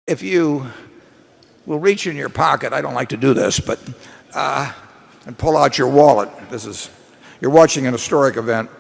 if you will reach in your pocket, I don't like to do this, but and pull out your wallet. You're watching an historic event.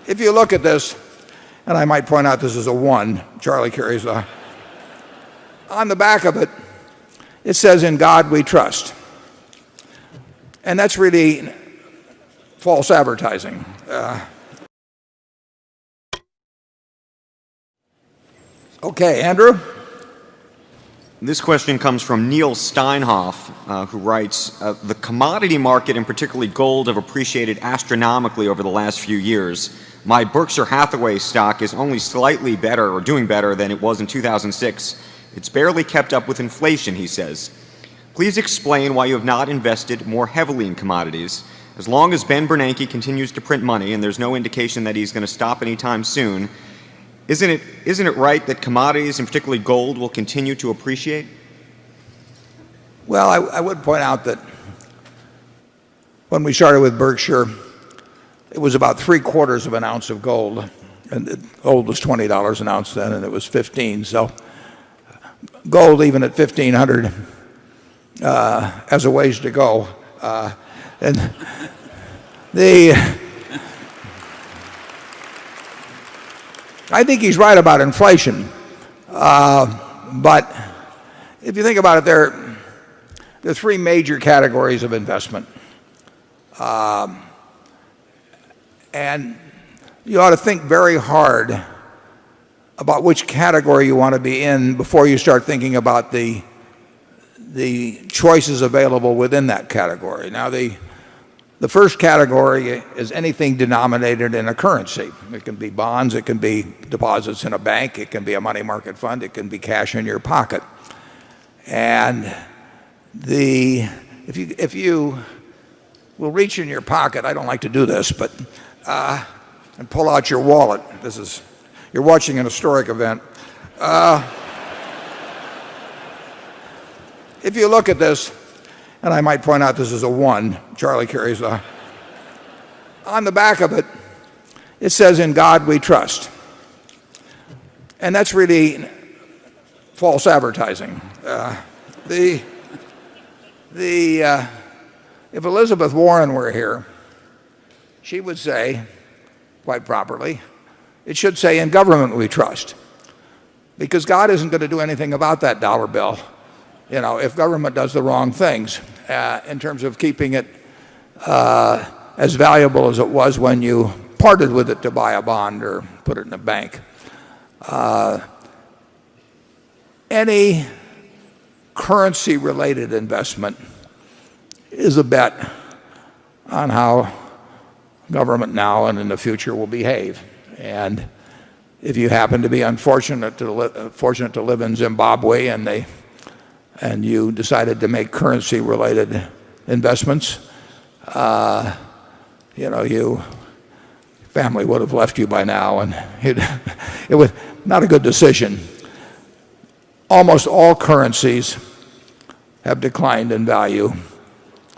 If you look at this, and I might point out this is a 1, Charlie carries a, on the back of it, it says, "In God we trust." And that's really false advertising. Okay, Andrew? This question comes from Neil Steinhoff, who writes, the commodity market, and particularly gold, have appreciated astronomically over the last few years. My Berkshire Hathaway stock is only slightly better or doing better than it was in 2006. It's barely kept up with inflation, he says. Please explain why you have not invested more heavily in commodities. As long as Ben Bernanke continues to print money, and there's no indication that he's going to stop anytime soon, isn't it right that commodities, and particularly gold, will continue to appreciate? Well, I would point out that when we started with Berkshire, it was about 3/4 of an ounce of gold, and gold was $20 an ounce then, and it was 15. So gold, even at 1,500, has a ways to go. And I think he's right about inflation, but if you think about it, there are 3 major categories of investment, and you ought to think very hard about which category you want to be in before you start thinking about the choices available within that category. Now, the first category is anything denominated in a currency. It can be bonds, it can be deposits in a bank, it can be a money market fund, it can be cash in your pocket. And if you will reach in your pocket, I don't like to do this, but and pull out your wallet. You're watching an historic event. If you look at this, and I might point out this is a 1, Charlie carries a, on the back of it, it says, "In God we trust." And that's really false advertising. If Elizabeth Warren were here, she would say, quite properly, it should say, "In government we trust," because God isn't going to do anything about that dollar bill, if government does the wrong things in terms of keeping it as valuable as it was when you parted with it to buy a bond or put it in a bank. Any currency-related investment is a bet on how government now and in the future will behave. And if you happen to be fortunate to live in Zimbabwe and you decided to make currency-related investments, your family would have left you by now, and it was not a good decision. Almost all currencies have declined in value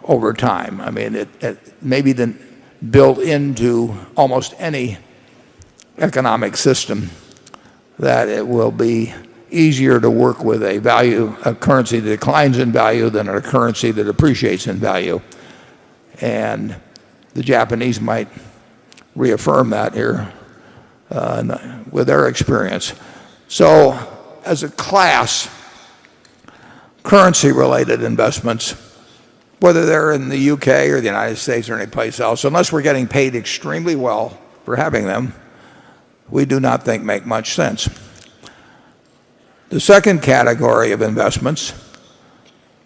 over time. I mean, it may be built into almost any economic system that it will be easier to work with a currency that declines in value than a currency that appreciates in value. And the Japanese might reaffirm that here with their experience. So as a class, currency-related investments, whether they're in the UK or the United States or any place else, unless we're getting paid extremely well for having them, we do not think make much sense. The second category of investments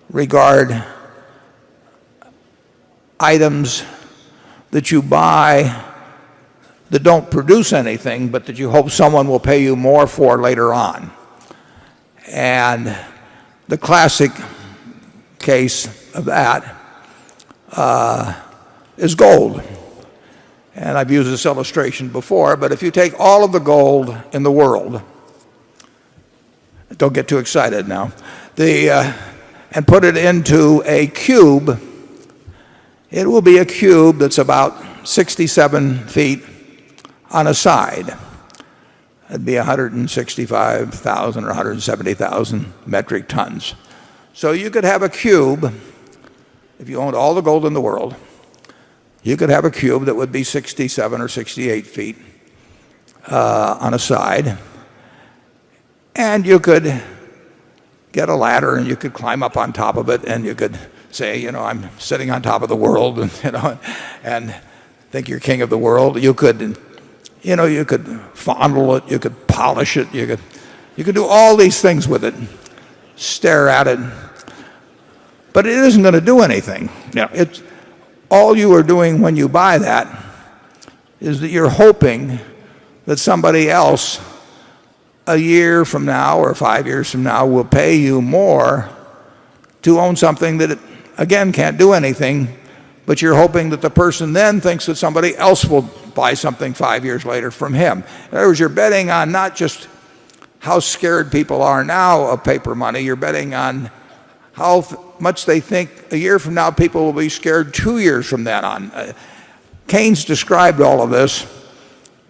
regard items that you buy that don't produce anything, but that you hope someone will pay you more for later on. And the classic case of that is gold. And I've used this illustration before, but if you take all of the gold in the world, don't get too excited now, and put it into a cube, it will be a cube that's about 67 feet on a side. It'd be 165,000 or 170,000 metric tons. So you could have a cube, if you owned all the gold in the world, you could have a cube that would be 67 or 68 feet on a side. And you could get a ladder and you could climb up on top of it and you could say, I'm sitting on top of the world and think you're king of the world. You could fondle it, you could polish it, you could do all these things with it, stare at it. But it isn't going to do anything. It's all you are doing when you buy that is that you're hoping that somebody else a year from now or 5 years from now will pay you more to own something that, again, can't do anything, but you're hoping that the person then thinks that somebody else will buy something 5 years later from him. In other words, you're betting on not just how scared people are now of paper money, you're betting on how much they think a year from now people will be scared 2 years from then on. Keynes described all of this,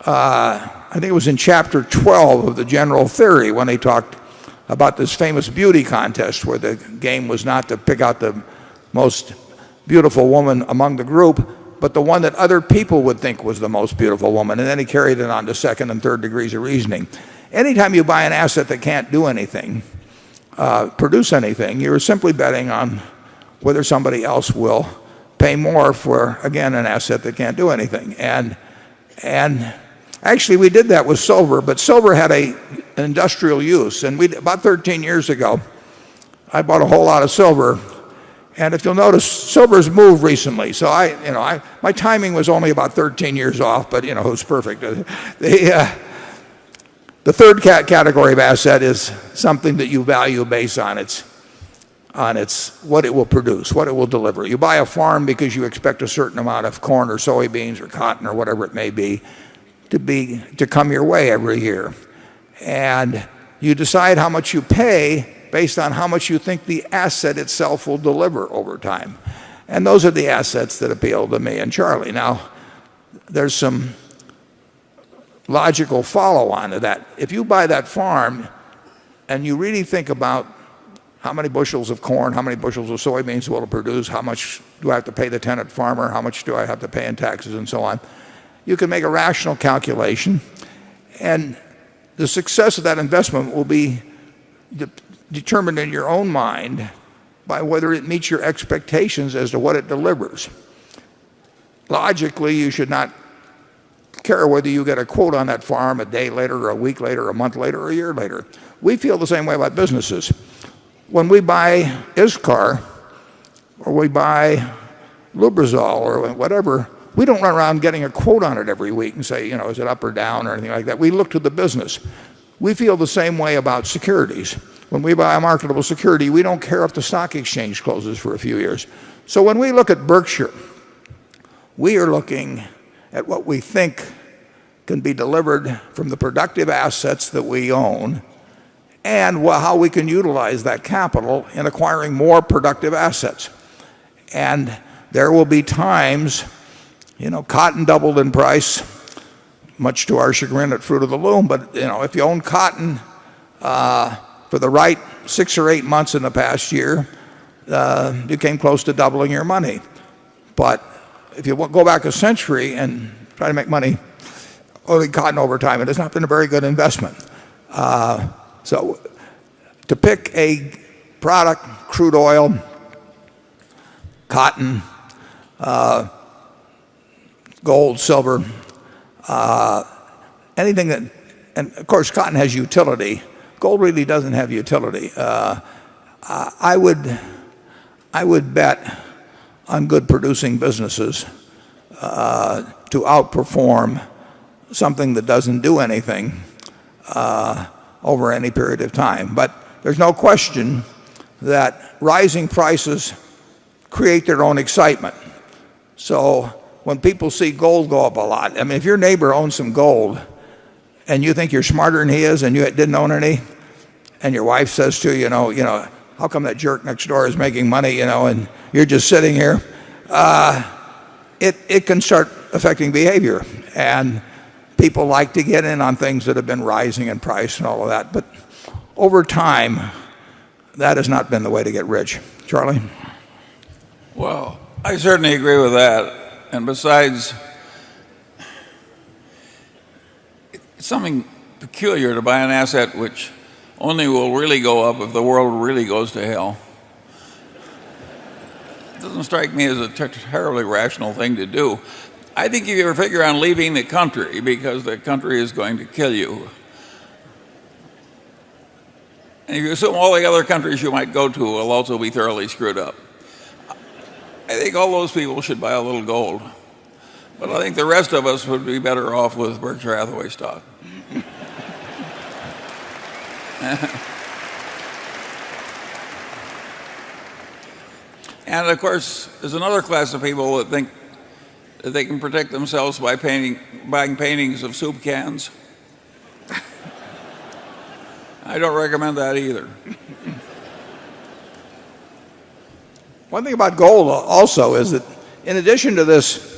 I think it was in chapter 12 of the General Theory when he talked about this famous beauty contest where the game was not to pick out the most beautiful woman among the group, but the one that other people would think was the most beautiful woman. And then he carried it on to second and third degrees of reasoning. Anytime you buy an asset that can't do anything, produce anything, you're simply betting on whether somebody else will pay more for, again, an asset that can't do anything. And actually we did that with silver, but silver had an industrial use. And about 13 years ago, I bought a whole lot of silver. And if you'll notice, silver's moved recently. So my timing was only about 13 years off, but who's perfect? The third category of asset is something that you value based on its what it will produce, what it will deliver. You buy a farm because you expect a certain amount of corn or soybeans or cotton or whatever it may be to come your way every year. And you decide how much you pay based on how much you think the asset itself will deliver over time. And those are the assets that appeal to me and Charlie. Now, there's some logical follow-on to that. If you buy that farm and you really think about how many bushels of corn, how many bushels of soybeans will it produce, how much do I have to pay the tenant farmer, how much do I have to pay in taxes and so on, you can make a rational calculation. And the success of that investment will be determined in your own mind by whether it meets your expectations as to what it delivers. Logically, you should not care whether you get a quote on that farm a day later or a week later or a month later or a year later. We feel the same way about businesses. When we buy ISCAR or we buy Lubrizol or whatever, we don't run around getting a quote on it every week and say, is it up or down or anything like that. We look to the business. We feel the same way about securities. When we buy a marketable security, we don't care if the stock exchange closes for a few years. So when we look at Berkshire, we are looking at what we think can be delivered from the productive assets that we own and how we can utilize that capital in acquiring more productive assets. And there will be times, cotton doubled in price, much to our chagrin at Fruit of the Loom, but if you own cotton for the right 6 or 8 months in the past year, you came close to doubling your money. But if you go back a century and try to make money owning cotton over time, it has not been a very good investment. So to pick a product, crude oil, cotton, gold, silver, anything that, and of course cotton has utility. Gold really doesn't have utility. I would bet on good producing businesses to outperform something that doesn't do anything over any period of time. But there's no question that rising prices create their own excitement. So when people see gold go up a lot, I mean, if your neighbor owns some gold and you think you're smarter than he is and you didn't own any, and your wife says to you, how come that jerk next door is making money, and you're just sitting here, it can start affecting behavior. And people like to get in on things that have been rising in price and all of that. But over time, that has not been the way to get rich. Charlie? Well, I certainly agree with that. And besides, it's something peculiar to buy an asset which only will really go up if the world really goes to hell. It doesn't strike me as a terribly rational thing to do. I think if you ever figure on leaving the country because the country is going to kill you, and if you assume all the other countries you might go to will also be thoroughly screwed up, I think all those people should buy a little gold. But I think the rest of us would be better off with Berkshire Hathaway stock. And of course, there's another class of people that think that they can protect themselves by buying paintings of soup cans. I don't recommend that either. One thing about gold also is that in addition to this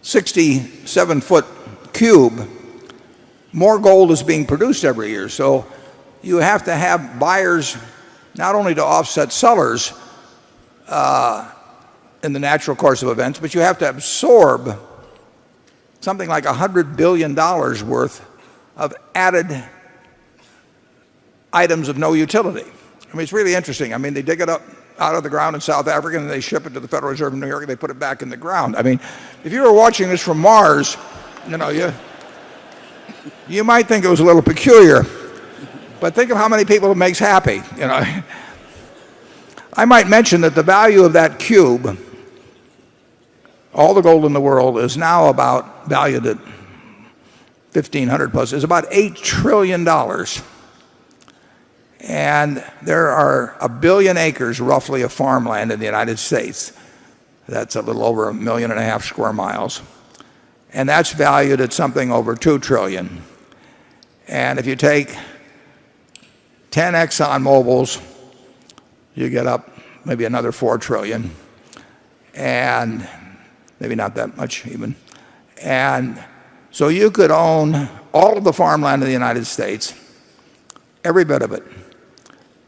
67-foot cube, more gold is being produced every year. So you have to have buyers not only to offset sellers in the natural course of events, but you have to absorb something like $100 billion worth of added items of no utility. I mean, it's really interesting. I mean, they dig it up out of the ground in South Africa and they ship it to the Federal Reserve in New York and they put it back in the ground. I mean, if you were watching this from Mars, you might think it was a little peculiar, but think of how many people it makes happy. I might mention that the value of that cube, all the gold in the world, is now about valued at 1,500 plus, is about $8 trillion. And there are 1 billion acres roughly of farmland in the United States. That's a little over 1.5 million square miles. And that's valued at something over 2 trillion. And if you take 10 Exxon Mobils, you get up maybe another 4 trillion. And maybe not that much even. And so you could own all of the farmland in the United States, every bit of it.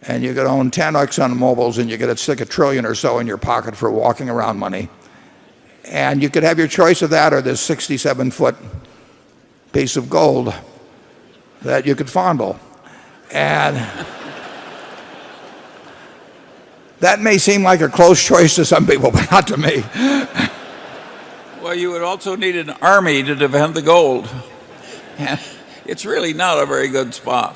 And you could own 10 Exxon Mobils and you could stick $1 trillion or so in your pocket for walking around money. And you could have your choice of that or this 67-foot piece of gold that you could fondle. And that may seem like a close choice to some people, but not to me. Well, you would also need an army to defend the gold. And it's really not a very good spot.